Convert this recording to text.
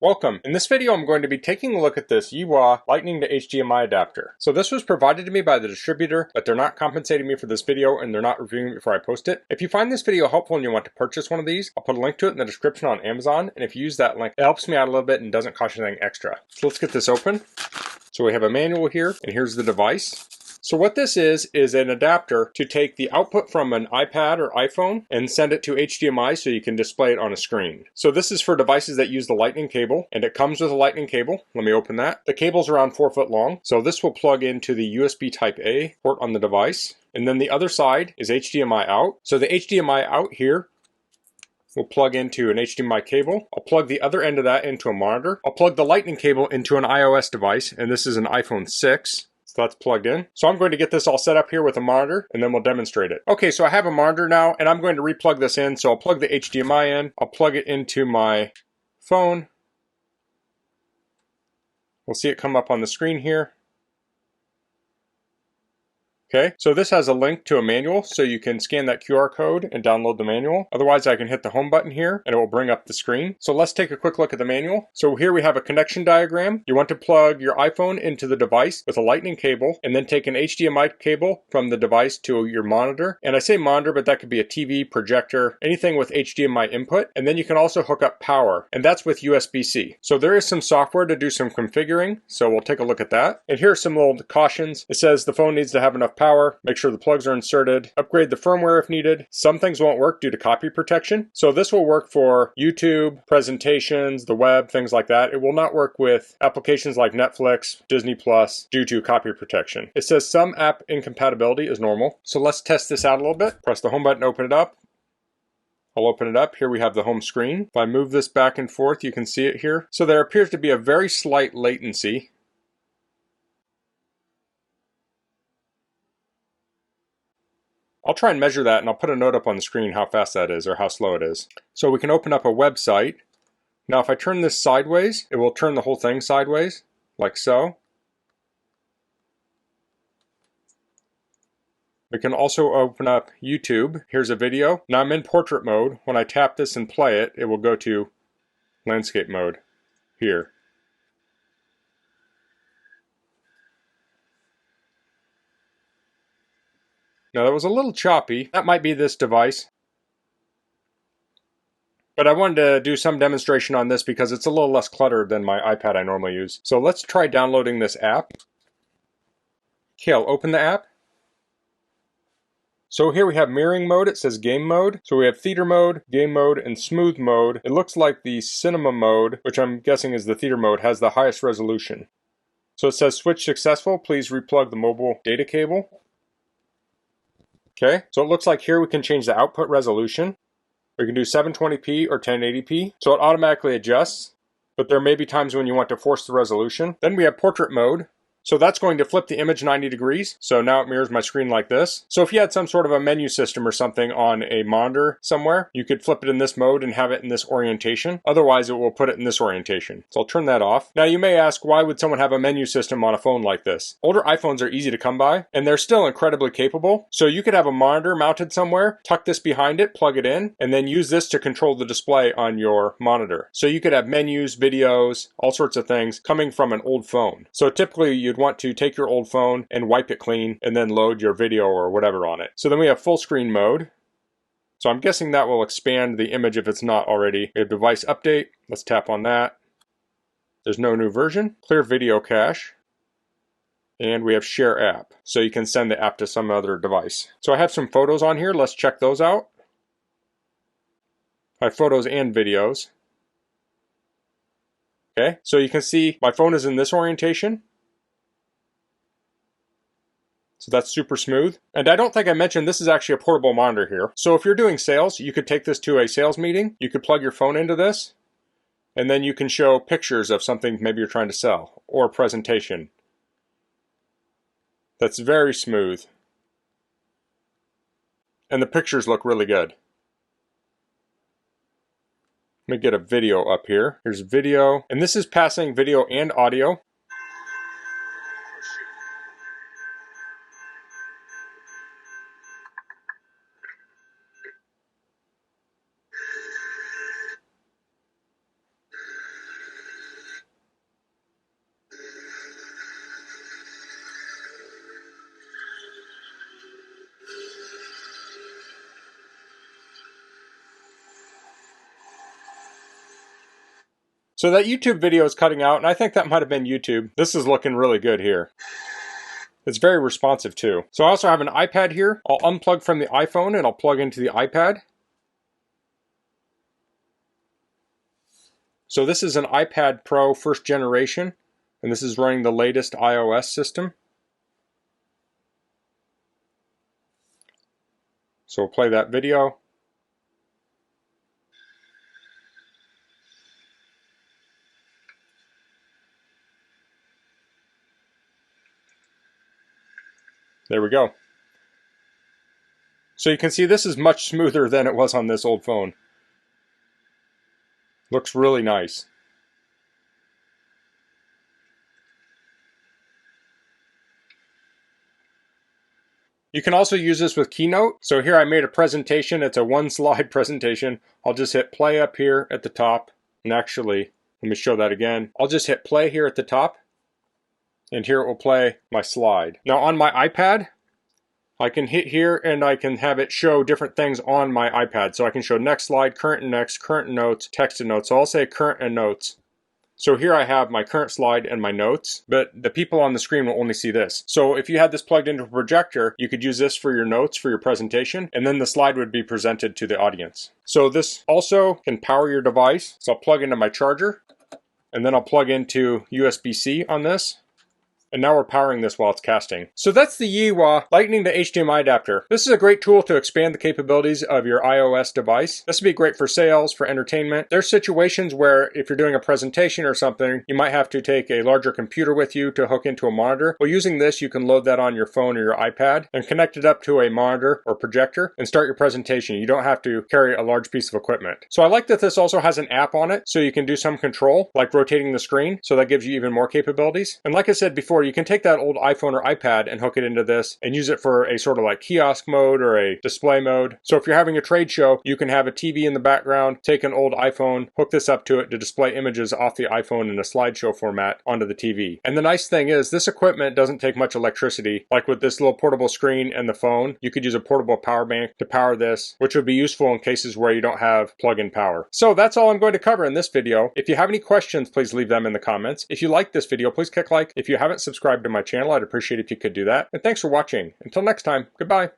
Welcome. In this video I'm going to be taking a look at this Yehua Lightning to HDMI adapter. So this was provided to me by the distributor, but they're not compensating me for this video and they're not reviewing it before I post it. If you find this video helpful and you want to purchase one of these, I'll put a link to it in the description on Amazon, and if you use that link, it helps me out a little bit and doesn't cost you anything extra. So let's get this open. So we have a manual here, and here's the device. So what this is an adapter to take the output from an iPad or iPhone and send it to HDMI so you can display it on a screen. So this is for devices that use the lightning cable, and it comes with a lightning cable. Let me open that. The cable's around 4 foot long, so this will plug into the USB Type A port on the device. And then the other side is HDMI out. So the HDMI out here will plug into an HDMI cable. I'll plug the other end of that into a monitor. I'll plug the lightning cable into an iOS device, and this is an iPhone 6. So that's plugged in. So I'm going to get this all set up here with a monitor and then we'll demonstrate it. Okay, so I have a monitor now and I'm going to replug this in. So I'll plug the HDMI in. I'll plug it into my phone. We'll see it come up on the screen here. Okay, so this has a link to a manual, so you can scan that QR code and download the manual. Otherwise, I can hit the home button here and it will bring up the screen. So let's take a quick look at the manual. So here we have a connection diagram. You want to plug your iPhone into the device with a lightning cable and then take an HDMI cable from the device to your monitor. And I say monitor, but that could be a TV, projector, anything with HDMI input. And then you can also hook up power, and that's with USB-C. So there is some software to do some configuring. So we'll take a look at that. And here are some little cautions. It says the phone needs to have enough power, make sure the plugs are inserted, upgrade the firmware if needed. Some things won't work due to copy protection. So this will work for YouTube, presentations, the web, things like that. It will not work with applications like Netflix, Disney Plus due to copy protection. It says some app incompatibility is normal. So let's test this out a little bit. Press the home button, open it up. I'll open it up. Here we have the home screen. If I move this back and forth, you can see it here. So there appears to be a very slight latency. I'll try and measure that and I'll put a note up on the screen how fast that is or how slow it is. So we can open up a website. Now if I turn this sideways, it will turn the whole thing sideways, like so. We can also open up YouTube. Here's a video. Now I'm in portrait mode. When I tap this and play it, it will go to landscape mode here. Now that was a little choppy. That might be this device. But I wanted to do some demonstration on this because it's a little less cluttered than my iPad I normally use. So let's try downloading this app. Okay, I'll open the app. So here we have mirroring mode. It says game mode. So we have theater mode, game mode, and smooth mode. It looks like the cinema mode, which I'm guessing is the theater mode, has the highest resolution. So it says switch successful. Please replug the mobile data cable. Okay, so it looks like here we can change the output resolution. We can do 720p or 1080p. So it automatically adjusts, but there may be times when you want to force the resolution. Then we have portrait mode. So that's going to flip the image 90 degrees. So now it mirrors my screen like this. So if you had some sort of a menu system or something on a monitor somewhere, you could flip it in this mode and have it in this orientation. Otherwise, it will put it in this orientation. So I'll turn that off. Now you may ask, why would someone have a menu system on a phone like this? Older iPhones are easy to come by, and they're still incredibly capable. So you could have a monitor mounted somewhere, tuck this behind it, plug it in, and then use this to control the display on your monitor. So you could have menus, videos, all sorts of things coming from an old phone. So typically you'd want to take your old phone and wipe it clean and then load your video or whatever on it. So then we have full screen mode. So I'm guessing that will expand the image if it's not already. We have device update. Let's tap on that. There's no new version. Clear video cache. And we have share app. So you can send the app to some other device. So I have some photos on here. Let's check those out. I have photos and videos. Okay, so you can see my phone is in this orientation. So that's super smooth. And I don't think I mentioned this is actually a portable monitor here. So if you're doing sales, you could take this to a sales meeting. You could plug your phone into this, and then you can show pictures of something maybe you're trying to sell or a presentation. That's very smooth. And the pictures look really good. Let me get a video up here. Here's video, and this is passing video and audio. So that YouTube video is cutting out, and I think that might have been YouTube. This is looking really good here. It's very responsive too. So I also have an iPad here. I'll unplug from the iPhone and I'll plug into the iPad. So this is an iPad Pro first generation, and this is running the latest iOS system. So we'll play that video. There we go. So you can see this is much smoother than it was on this old phone. Looks really nice. You can also use this with Keynote. So here I made a presentation. It's a one-slide presentation. I'll just hit play up here at the top. And actually, let me show that again. I'll just hit play here at the top. And here it will play my slide. Now on my iPad, I can hit here and I can have it show different things on my iPad. So I can show next slide, current and next, current and notes, text and notes. So I'll say current and notes. So here I have my current slide and my notes, but the people on the screen will only see this. So if you had this plugged into a projector, you could use this for your notes for your presentation, and then the slide would be presented to the audience. So this also can power your device. So I'll plug into my charger, and then I'll plug into USB-C on this. And now we're powering this while it's casting. So that's the Yehua Lighting to HDMI Adapter. This is a great tool to expand the capabilities of your iOS device. This would be great for sales, for entertainment. There's situations where if you're doing a presentation or something, you might have to take a larger computer with you to hook into a monitor. Well, using this, you can load that on your phone or your iPad and connect it up to a monitor or projector and start your presentation. You don't have to carry a large piece of equipment. So I like that this also has an app on it, so you can do some control, like rotating the screen. So that gives you even more capabilities. And like I said before, you can take that old iPhone or iPad and hook it into this and use it for a sort of like kiosk mode or a display mode. So if you're having a trade show, you can have a TV in the background, take an old iPhone, hook this up to it to display images off the iPhone in a slideshow format onto the TV. And the nice thing is this equipment doesn't take much electricity. Like with this little portable screen and the phone, you could use a portable power bank to power this, which would be useful in cases where you don't have plug-in power. So that's all I'm going to cover in this video. If you have any questions, please leave them in the comments. If you like this video, please click like. If you haven't subscribed to my channel, I'd appreciate it if you could do that. And thanks for watching. Until next time, goodbye.